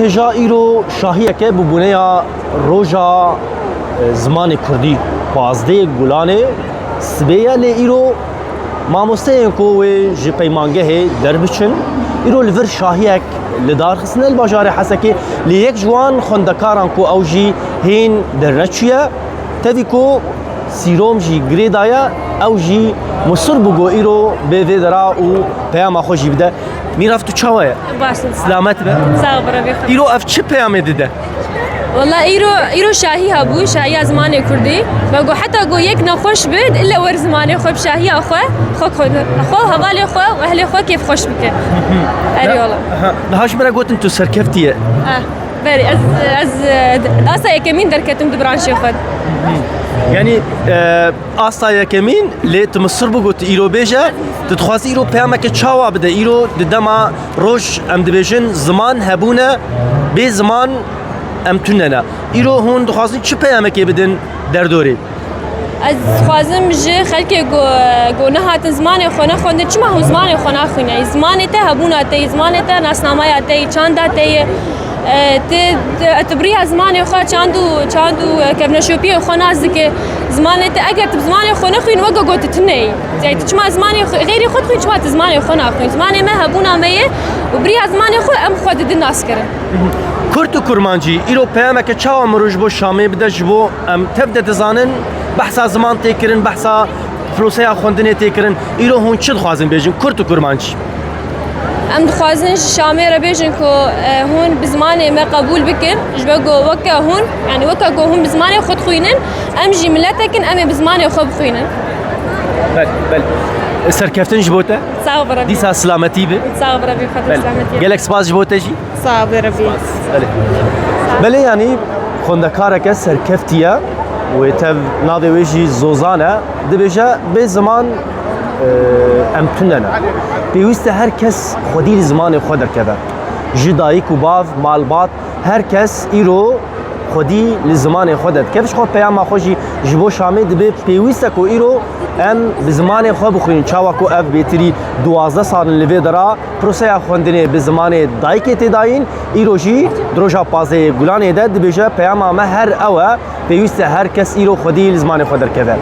دبیجا ایرو شاهیه که ببونه روژا زمان کردی پازده گلانه سبیه لی ایرو ماموسته کوی جی پیمانگه دربچن ایرو لور شاهیه لدار خسنه الباجار حسکی لیک جوان خندکاران کو اوجی هین درنچیه تدی کو سیروم جی گریدایا اوجی مصر بگو ایرو به درا و پیام خوشی بده میرفت تو چاوه باشن سلامت به ساغ برا ایرو اف چه پیام دیده والله ایرو شاهی هبو شاهی از زمان کردی بگو حتی گو یک نخوش بید الا ور زمان خوب شاهی اخوه خو حوالی خو و اهل خو کیف خوش بکه اری والله نهاش مرا گوتن تو سرکفتیه بری از اصلا یکمین درکتم دبرانشی خود يعني أصلا كمين اللي تمصر بقول إيرو بيجا تتخاص إيرو بيامك تشاوا بده إيرو دما روش أم دبيجن زمان هبونا بزمان أم تننا إيرو هون تخاصين شو بيامك يبدن دردوري از خوازم جه خلک گو نهات زمان خونه خونده چما هو زمان خونه خونه زمان ته هبونا ته زمان ته ناسنامه ته چاندا ته تبريها زماني خو چاندو كبنشوبي خو نازك زماني اگر زماني خو نخوين وقا قوت تني زي تشما زماني غيري خود خوين تشما زماني خو نخوين زماني ما هبونا ميه وبريها زماني خو ام خود د الناس كره كرتو كرمانجي ايرو بيامك تشاو مروج بو شامي بدا جبو ام تبدا تزانن بحثا زمان تكرن بحثا فلوسيا خوندني تكرن ايرو هون چد خوازن بيجن كرتو كرمانجي ام دخوازن شامي ربيجن كو هون بزماني ما قبول بكن جبقو وكا هون يعني وكا جو هون بزماني خود خوينن ام جي ملتكن ام بزماني خود خوينن بل سركفتن جبوته صعب ربي ديسا سلامتي به صعب ربي خاطر سلامتي قالك سباس جبوته جي صعب ربي بله يعني خندكارك سركفتيا وتف ناضي ويجي زوزانه دبجا بزمان ام تننا بيوست هر کس خودی زمان خود رکبه جدایی کوباف مالبات هر کس ایرو خودی لزمان خودت کفش خود پیام خوشی جبو شامل دبی پیوست کو ایرو ام بزمان خود بخوین چاوا کو اف بیتری 12 سال لوی درا پروسه خوندنی بزمان دایک تداین ایرو جی دروجا پازه گلانه ده دبیجه پیام ما هر اوه پیوست هر کس ایرو خودی لزمان خود رکبه